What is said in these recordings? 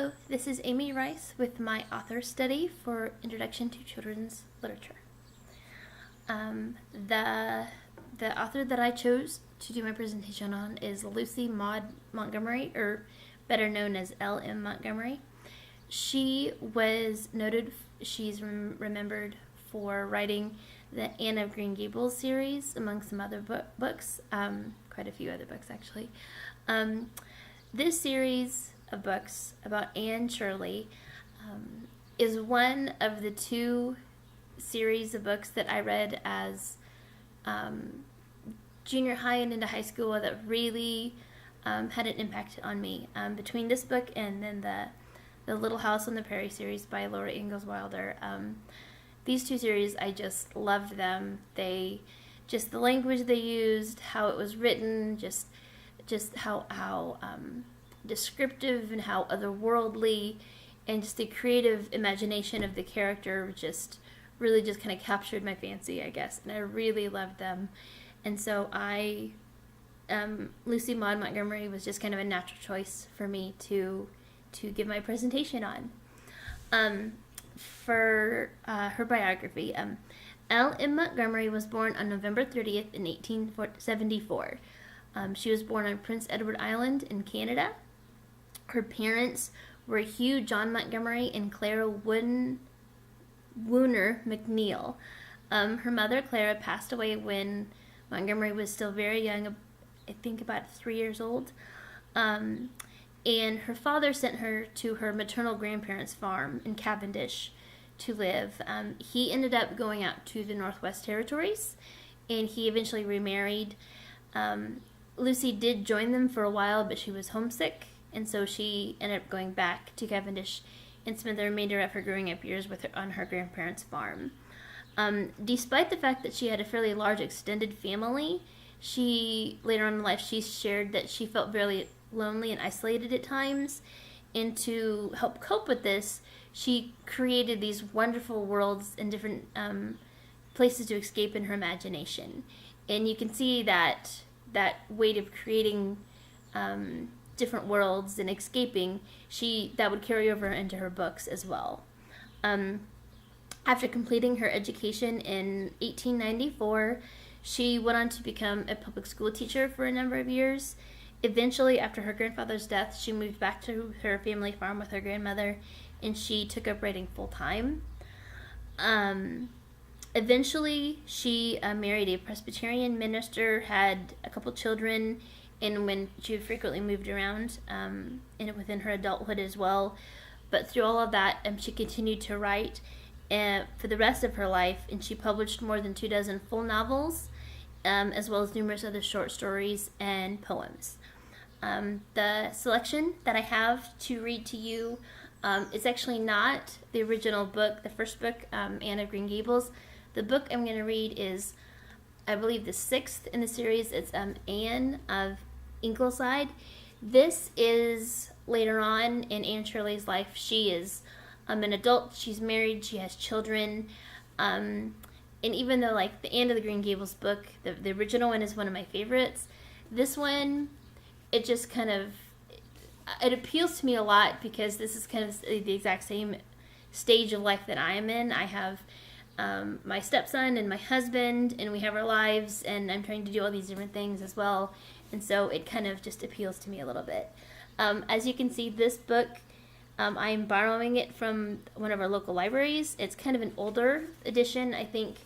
Hello, this is Amy Rice with my author study for Introduction to Children's Literature. The author that I chose to do my presentation on is Lucy Maud Montgomery, or better known as L.M. Montgomery. She's remembered for writing the Anne of Green Gables series, among some other books, quite a few other books actually. This series of books about Anne Shirley is one of the two series of books that I read as junior high and into high school that really had an impact on me. Between this book and then the Little House on the Prairie series by Laura Ingalls Wilder, these two series, I just loved them. The language they used, how it was written, just how descriptive and how otherworldly, and just the creative imagination of the character really kind of captured my fancy, I guess, and I really loved them. And so Lucy Maud Montgomery was just kind of a natural choice for me to give my presentation on. For her biography, L.M. Montgomery was born on November 30th in 1874. She was born on Prince Edward Island in Canada. Her parents were Hugh John Montgomery and Clara Wooner McNeil. Her mother, Clara, passed away when Montgomery was still very young, I think about 3 years old. And her father sent her to her maternal grandparents' farm in Cavendish to live. He ended up going out to the Northwest Territories, and he eventually remarried. Lucy did join them for a while, but she was homesick, and so she ended up going back to Cavendish and spent the remainder of her growing up years on her grandparents' farm. Despite the fact that she had a fairly large extended family, later on in life, she shared that she felt very lonely and isolated at times, and to help cope with this, she created these wonderful worlds and different places to escape in her imagination. And you can see that weight of creating different worlds and escaping, that would carry over into her books as well. After completing her education in 1894, she went on to become a public school teacher for a number of years. Eventually, after her grandfather's death, she moved back to her family farm with her grandmother, and she took up writing full-time. Eventually, she married a Presbyterian minister, had a couple children, and when she frequently moved around within her adulthood as well. But through all of that, she continued to write for the rest of her life, and she published more than 24 full novels, as well as numerous other short stories and poems. The selection that I have to read to you is actually not the original book, the first book, Anne of Green Gables. The book I'm going to read is, I believe, the 6th in the series. It's Anne of Ingleside. This is later on in Anne Shirley's life. She is an adult, she's married, she has children, and even though like the Anne of the Green Gables book, the original one is one of my favorites, this one, it just kind of, it appeals to me a lot because this is kind of the exact same stage of life that I am in. I have my stepson and my husband, and we have our lives, and I'm trying to do all these different things as well, and so it kind of just appeals to me a little bit. As you can see, this book, I'm borrowing it from one of our local libraries. It's kind of an older edition. I think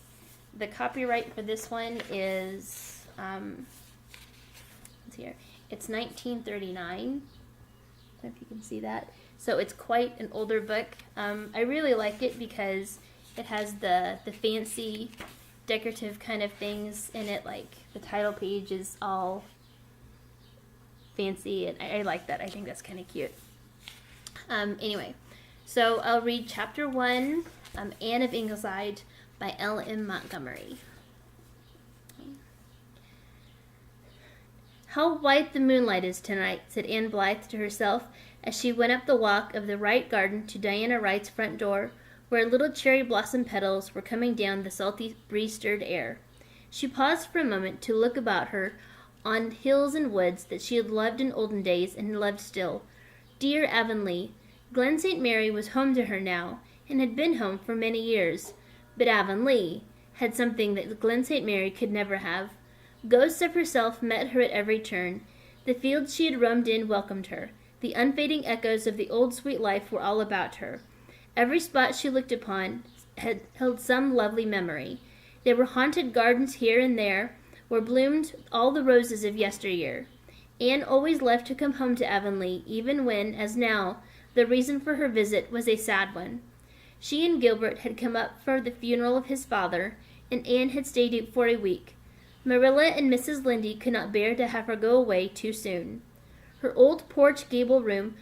the copyright for this one is, let's see here, it's 1939. I don't know if you can see that. So it's quite an older book. I really like it because it has the fancy decorative kind of things in it, like the title page is all fancy, and I like that. I think that's kind of cute. Anyway, so I'll read chapter 1, Anne of Ingleside by L.M. Montgomery. "How white the moonlight is tonight," said Anne Blythe to herself as she went up the walk of the Wright garden to Diana Wright's front door, where little cherry blossom petals were coming down the salty breeze-stirred air. She paused for a moment to look about her on hills and woods that she had loved in olden days and loved still. Dear Avonlea, Glen St. Mary was home to her now, and had been home for many years. But Avonlea had something that Glen St. Mary could never have. Ghosts of herself met her at every turn. The fields she had roamed in welcomed her. The unfading echoes of the old sweet life were all about her. Every spot she looked upon had held some lovely memory. There were haunted gardens here and there, where bloomed all the roses of yesteryear. Anne always loved to come home to Avonlea, even when, as now, the reason for her visit was a sad one. She and Gilbert had come up for the funeral of his father, and Anne had stayed for a week. Marilla and Mrs. Lynde could not bear to have her go away too soon. Her old porch gable room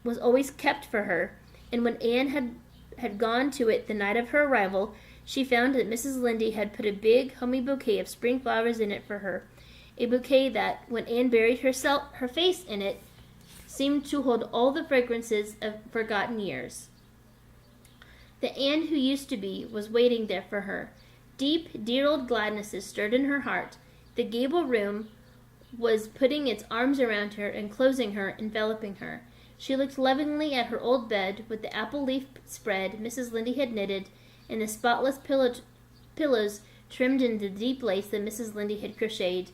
was always kept for her, and when Anne had gone to it the night of her arrival, she found that Mrs. Lynde had put a big, homey bouquet of spring flowers in it for her, a bouquet that, when Anne buried her face in it, seemed to hold all the fragrances of forgotten years. The Anne who used to be was waiting there for her. Deep, dear old gladnesses stirred in her heart. The gable room was putting its arms around her, enclosing her, enveloping her. She looked lovingly at her old bed, with the apple leaf spread Mrs. Lynde had knitted, and the spotless pillows trimmed in the deep lace that Mrs. Lynde had crocheted,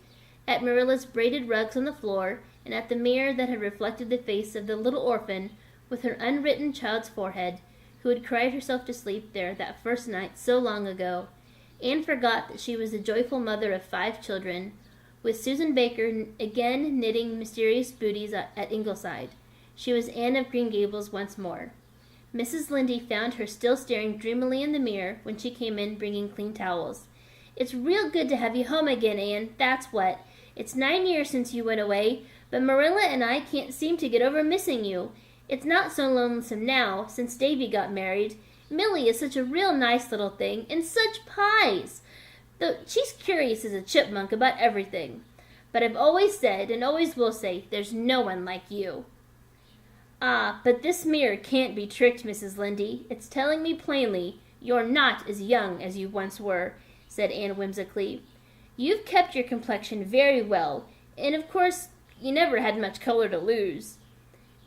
at Marilla's braided rugs on the floor, and at the mirror that had reflected the face of the little orphan, with her unwritten child's forehead, who had cried herself to sleep there that first night so long ago. Anne forgot that she was the joyful mother of 5 children, with Susan Baker again knitting mysterious booties at Ingleside. She was Anne of Green Gables once more. Mrs. Lynde found her still staring dreamily in the mirror when she came in bringing clean towels. "It's real good to have you home again, Anne, that's what. It's 9 years since you went away, but Marilla and I can't seem to get over missing you. It's not so lonesome now, since Davy got married. Millie is such a real nice little thing, and such pies! Though she's curious as a chipmunk about everything. But I've always said, and always will say, there's no one like you." "Ah, but this mirror can't be tricked, Mrs. Lynde. It's telling me plainly you're not as young as you once were," said Anne whimsically. "You've kept your complexion very well, and of course you never had much color to lose."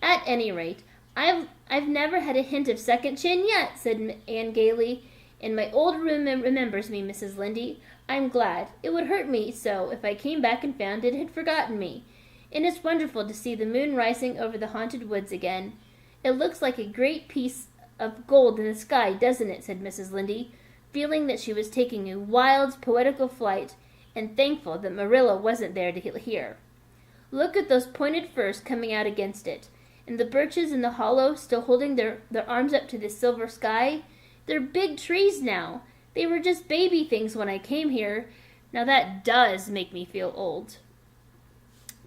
"At any rate, I've never had a hint of second chin yet," said Anne gaily, "and my old room remembers me, Mrs. Lynde. I'm glad. It would hurt me so if I came back and found it had forgotten me. And it's wonderful to see the moon rising over the haunted woods again. It looks like a great piece of gold in the sky, doesn't it?" said Mrs. Lynde, feeling that she was taking a wild, poetical flight, and thankful that Marilla wasn't there to hear. "Look at those pointed firs coming out against it, and the birches in the hollow still holding their arms up to the silver sky. They're big trees now. They were just baby things when I came here. Now that does make me feel old."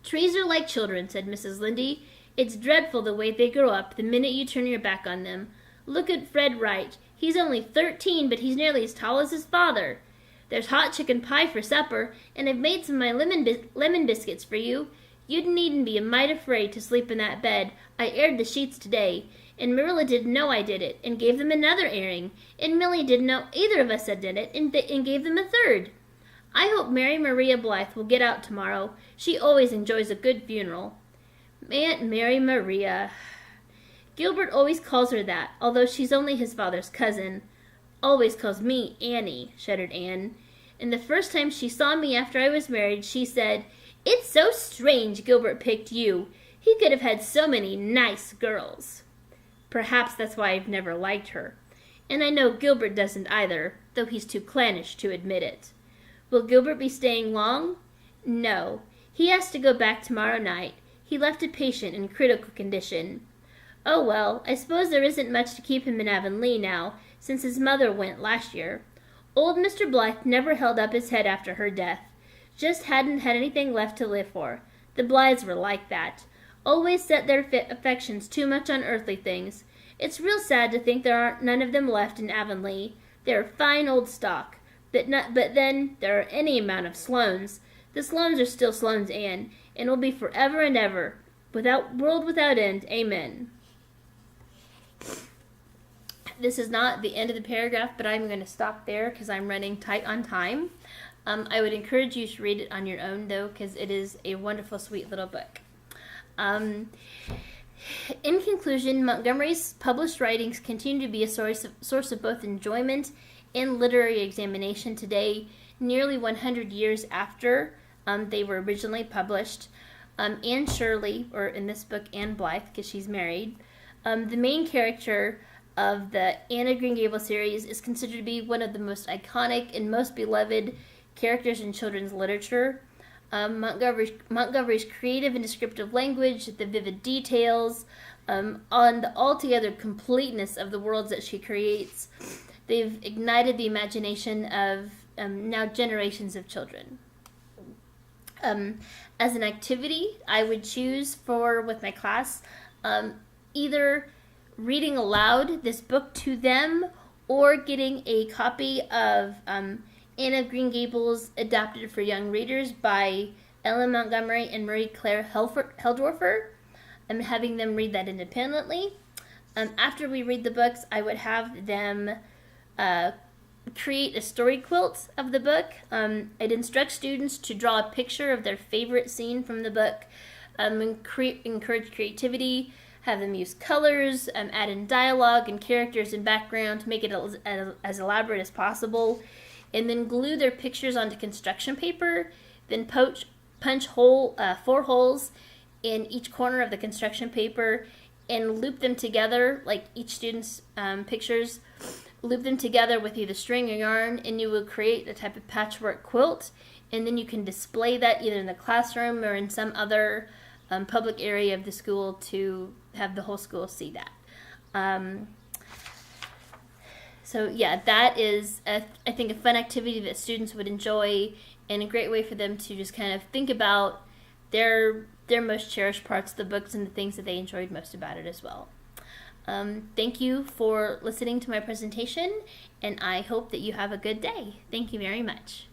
"Trees are like children," said Mrs. Lynde. "It's dreadful the way they grow up the minute you turn your back on them. Look at Fred Wright. He's only 13, but he's nearly as tall as his father. There's hot chicken pie for supper, and I've made some of my lemon biscuits for you. You needn't be a mite afraid to sleep in that bed. I aired the sheets today, and Marilla didn't know I did it, and gave them another airing, and Millie didn't know either of us had did it, and gave them a third. I hope Mary Maria Blythe will get out tomorrow. She always enjoys a good funeral." "Aunt Mary Maria. Gilbert always calls her that, although she's only his father's cousin." "Always calls me Annie," shuddered Anne. "And the first time she saw me after I was married, she said, 'It's so strange Gilbert picked you. He could have had so many nice girls.' Perhaps that's why I've never liked her. And I know Gilbert doesn't either, though he's too clannish to admit it. Will Gilbert be staying long?" "No. He has to go back tomorrow night. He left a patient in critical condition." "Oh, well, I suppose there isn't much to keep him in Avonlea now, since his mother went last year. Old Mr. Blythe never held up his head after her death. Just hadn't had anything left to live for. The Blythes were like that. Always set their affections too much on earthly things. It's real sad to think there aren't none of them left in Avonlea. They're fine old stock. But then there are any amount of Sloanes. The Sloanes are still Sloanes, Anne, and will be forever and ever, world without end. Amen." This is not the end of the paragraph, but I'm going to stop there because I'm running tight on time. I would encourage you to read it on your own, though, because it is a wonderful, sweet little book. In conclusion, Montgomery's published writings continue to be a source of both enjoyment and literary examination today, nearly 100 years after they were originally published. Anne Shirley, or in this book, Anne Blythe, because she's married, the main character of the Anne of Green Gables series, is considered to be one of the most iconic and most beloved characters in children's literature. Montgomery's creative and descriptive language, the vivid details, on the altogether completeness of the worlds that she creates, they've ignited the imagination of now generations of children. As an activity, I would choose with my class either reading aloud this book to them or getting a copy of Anne of Green Gables adapted for young readers by Ellen Montgomery and Marie Claire Heldorfer. I'm having them read that independently. After we read the books, I would have them create a story quilt of the book. I'd instruct students to draw a picture of their favorite scene from the book, encourage creativity, have them use colors, add in dialogue and characters and background to make it as elaborate as possible, and then glue their pictures onto construction paper, then punch 4 holes in each corner of the construction paper and loop them together, like each student's pictures, loop them together with either string or yarn, and you will create a type of patchwork quilt, and then you can display that either in the classroom or in some other public area of the school to have the whole school see that. So yeah, that is, I think, a fun activity that students would enjoy and a great way for them to just kind of think about their most cherished parts of the books and the things that they enjoyed most about it as well. Thank you for listening to my presentation, and I hope that you have a good day. Thank you very much.